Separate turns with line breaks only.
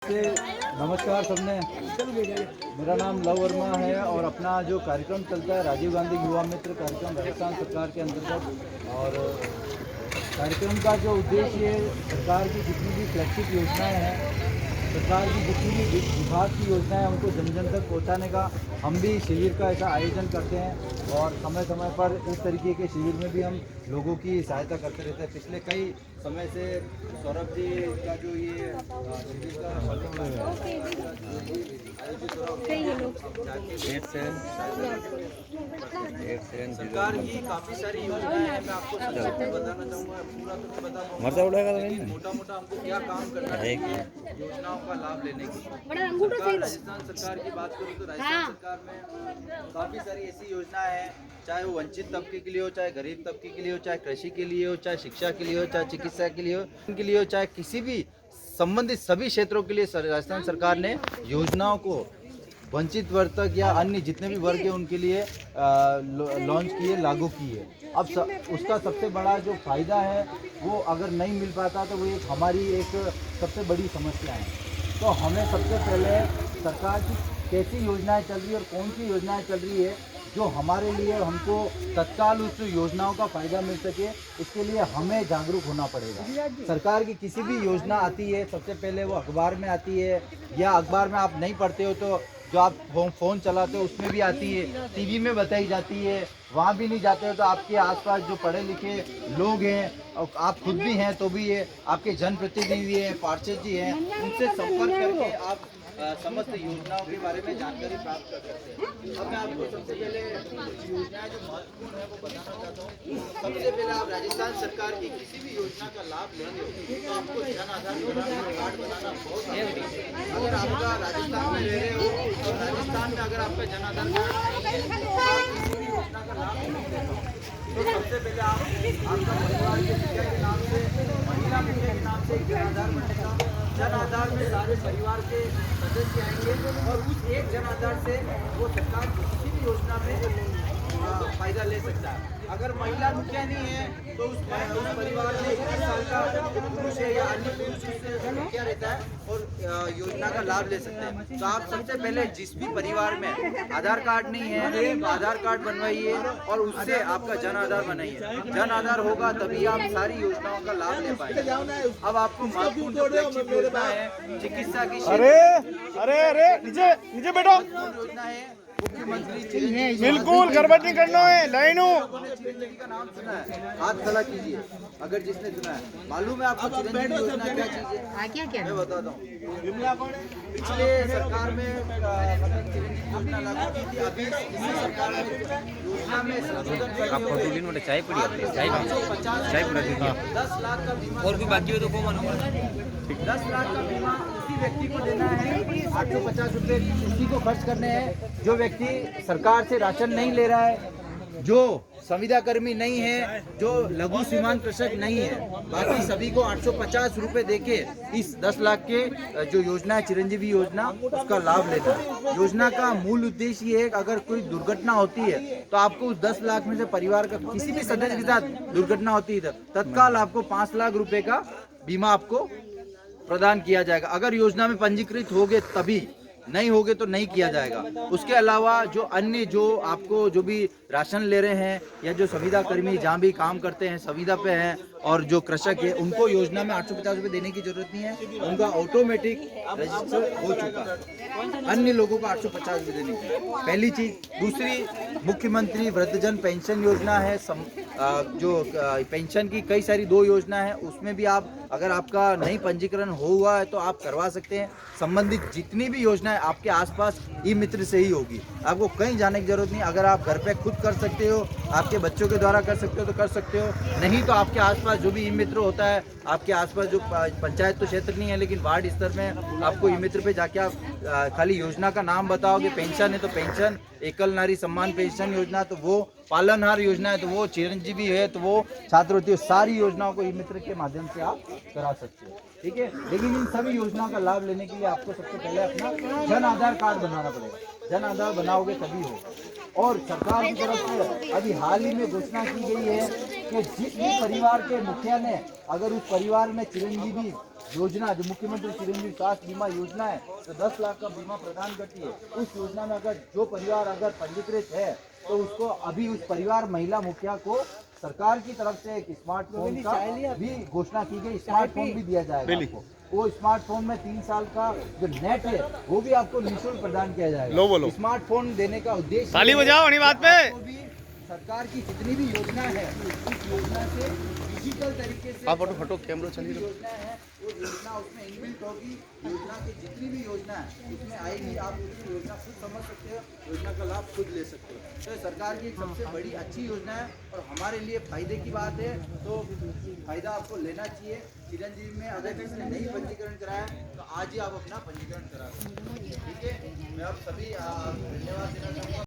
से नमस्कार सबने। मेरा नाम लव वर्मा है और अपना जो कार्यक्रम चलता है राजीव गांधी युवा मित्र कार्यक्रम राजस्थान सरकार के अंतर्गत, और कार्यक्रम का जो उद्देश्य है सरकार की जितनी भी फ्लैगशिप योजनाएं हैं, सरकार की जितनी भी विभाग की योजनाएं हैं उनको जन जन तक पहुंचाने का हम भी शिविर का ऐसा आयोजन करते हैं और समय समय पर इस तरीके के शिविर में भी हम लोगों की सहायता करते रहते हैं। पिछले कई समय से सौरभ जी का जो ये शिविर का सरकार की काफ़ी सारी योजनाएं हैं। मैं आपको सबसे बताना चाहूँगा, पूरा तो नहीं बता पाऊँगा, लेकिन मोटा मोटा हमको क्या काम करना है योजनाओं का लाभ लेने की। सरकार राजस्थान सरकार की बात करूँ तो राजस्थान सरकार में काफ़ी सारी ऐसी योजनाएं हैं, चाहे वो वंचित तबके के लिए हो, चाहे गरीब तबके के लिए हो, चाहे कृषि के लिए हो, चाहे शिक्षा के लिए हो, चाहे चिकित्सा के लिए हो, चाहे किसी भी संबंधित सभी क्षेत्रों के लिए राजस्थान सरकार ने योजनाओं को वंचित वर्ग तक या अन्य जितने भी वर्ग हैं उनके लिए लॉन्च किए, लागू किए। अब उसका सबसे बड़ा जो फ़ायदा है वो अगर नहीं मिल पाता तो वो एक हमारी एक सबसे बड़ी समस्या है। तो हमें सबसे पहले सरकार की कैसी योजनाएं चल रही है और कौन सी योजनाएं चल रही है जो हमारे लिए हमको तत्काल उस योजनाओं का फ़ायदा मिल सके, इसके लिए हमें जागरूक होना पड़ेगा। सरकार की किसी भी योजना आती है सबसे पहले वो अखबार में आती है, या अखबार में आप नहीं पढ़ते हो तो जो आप फ़ोन चलाते हो उसमें भी आती है, टीवी में बताई जाती है। वहाँ भी नहीं जाते हो तो आपके आसपास जो पढ़े लिखे लोग हैं और आप खुद भी हैं तो भी ये आपके जनप्रतिनिधि हैं, पार्षद जी हैं, उनसे संपर्क करके आप समस्त योजनाओं के बारे में जानकारी प्राप्त कर सकते हैं। अब मैं आपको सबसे पहले योजनाएं जो महत्वपूर्ण है वो बताना चाहता हूँ। सबसे पहले आप राजस्थान सरकार की किसी भी योजना का लाभ लेंगे तो आपको जन आधार कार्ड बनाना बहुत जरूरी है। अगर आपका राजस्थान में रह रहे हो और राजस्थान में अगर आपका जन आधार कार्ड नहीं है तो आप किसी भी योजना का लाभ नहीं ले सकते। तो सबसे पहले आपका परिवार के मुखिया के नाम से, महिला मुखिया के नाम से एक जन आधार बनेगा। जन आधार में सारे परिवार के सदस्य आएंगे और उस एक जन आधार से वो सरकार किसी भी योजना में फायदा ले सकता है। अगर महिला मुखिया नहीं है तो उस परिवार में 21 साल का पुरुष है या अन्य पुरुष से मुखिया रहता है और योजना का लाभ ले सकते हैं। तो आप सबसे पहले जिस भी परिवार में आधार कार्ड नहीं है तो आधार कार्ड बनवाइए और उससे आपका जन आधार बनाइए। जन आधार होगा तभी आप सारी योजनाओं का लाभ ले पाएंगे। अब आपको महत्वपूर्ण योजना है चिकित्सा की,
अरे नीचे बैठो,
योजना है मुख्यमंत्री
बिल्कुल गड़बड़ नहीं करना है। लाइनों
चिरंजीवी का नाम सुना है, हाथ खड़ा कीजिए अगर जिसने सुना है। मालूम है आपको चिरंजीवी योजना क्या चीज है? क्या मैं बताता हूँ। पिछले सरकार में चिरंजीवी योजना लागू की थी, अभी इसी सरकार में योजना में संशोधन
आपको दूल्ही में चाय पड़ी है, चाय पूरा दीजिए।
10 लाख का बीमा
और भी बाकी हो तो कौन होगा?
10 लाख का बीमा उसी व्यक्ति को देना है, 850 रुपये उसी को खर्च करने हैं जो व्यक्ति सरकार से राशन नहीं ले रहा है, जो संविदा कर्मी नहीं है, जो लघु सीमांत कृषक नहीं है। बाकी सभी को 850 रुपये देके इस 10 लाख के जो योजना है चिरंजीवी योजना उसका लाभ लेना है। योजना का मूल उद्देश्य ये है कि अगर कोई दुर्घटना होती है तो आपको उस 10 लाख में से परिवार का किसी भी सदस्य के साथ दुर्घटना होती है तत्काल आपको 5 लाख रुपए का बीमा आपको प्रदान किया जाएगा। अगर योजना में पंजीकृत होगे तभी, नहीं होगे तो नहीं किया जाएगा। उसके अलावा जो अन्य जो आपको जो भी राशन ले रहे हैं या जो संविदा कर्मी जहाँ भी काम करते हैं संविदा पे हैं और जो कृषक है उनको योजना में 850 रुपये देने की जरूरत नहीं है, उनका ऑटोमेटिक रजिस्टर हो चुका है। अन्य लोगों को 850 रुपये देने की पहली चीज। दूसरी, मुख्यमंत्री वृद्धजन पेंशन योजना है, जो पेंशन की कई सारी 2 योजना है, उसमें भी आप अगर आपका नहीं पंजीकरण हुआ है तो आप करवा सकते हैं। संबंधित जितनी भी योजनाएं आपके आसपास ई मित्र से ही होगी, आपको कहीं जाने की जरूरत नहीं। अगर आप घर पे खुद कर सकते हो, आपके बच्चों के द्वारा कर सकते हो तो कर सकते हो, नहीं तो आपके आसपास जो भी ई मित्र होता है, आपके आसपास जो पंचायत तो क्षेत्र नहीं है लेकिन वार्ड स्तर में आपको ई मित्र पे जाके आप खाली योजना का नाम बताओगे। पेंशन है तो पेंशन, एकल नारी सम्मान पेंशन योजना तो वो, पालनहार योजना है तो वो, चिरंजीवी है तो वो, छात्रवृत्ति, सारी योजनाओं को ई मित्र के माध्यम से आप करा सकते हो। ठीक है, लेकिन इन सभी योजनाओं का लाभ लेने के लिए आपको सबसे पहले अपना जन आधार कार्ड बनाना पड़ेगा। जन आधार बनाओगे तभी होगा। और सरकार की तरफ से अभी हाल ही में घोषणा की गई है कि जिस भी परिवार के मुखिया ने अगर उस परिवार में चिरंजीवी योजना जो मुख्यमंत्री चिरंजीवी स्वास्थ्य बीमा योजना है, तो 10 लाख का बीमा प्रदान करती है। उस योजना में अगर जो परिवार अगर पंजीकृत है तो उसको अभी उस परिवार महिला मुखिया को सरकार की तरफ से एक स्मार्टफोन का भी घोषणा की गई, स्मार्टफोन भी दिया जाएगा आपको। वो स्मार्टफोन में 3 साल का जो नेट है वो भी आपको निःशुल्क प्रदान किया जाएगा। स्मार्टफोन देने का उद्देश्य
ताली बजाओ अपनी बात पे।
भी सरकार की जितनी भी योजना है उस योजना से डिजिटल तरीके से
आप फोटो कैमरा चलिए
योजना है वो योजना उसमें इनबिल्ट होगी। योजना की जितनी भी योजना है उसमें आएगी, आप उसकी योजना खुद समझ सकते हो, योजना का लाभ खुद ले सकते हो। तो सरकार की एक सबसे बड़ी अच्छी योजना है और हमारे लिए फायदे की बात है, तो फायदा आपको लेना चाहिए। चिरंजीवी में अगर किसी ने नहीं पंजीकरण कराया तो आज ही आप अपना पंजीकरण करा सकते हैं। ठीक है, मैं आप सभी धन्यवाद देना चाहूँगा।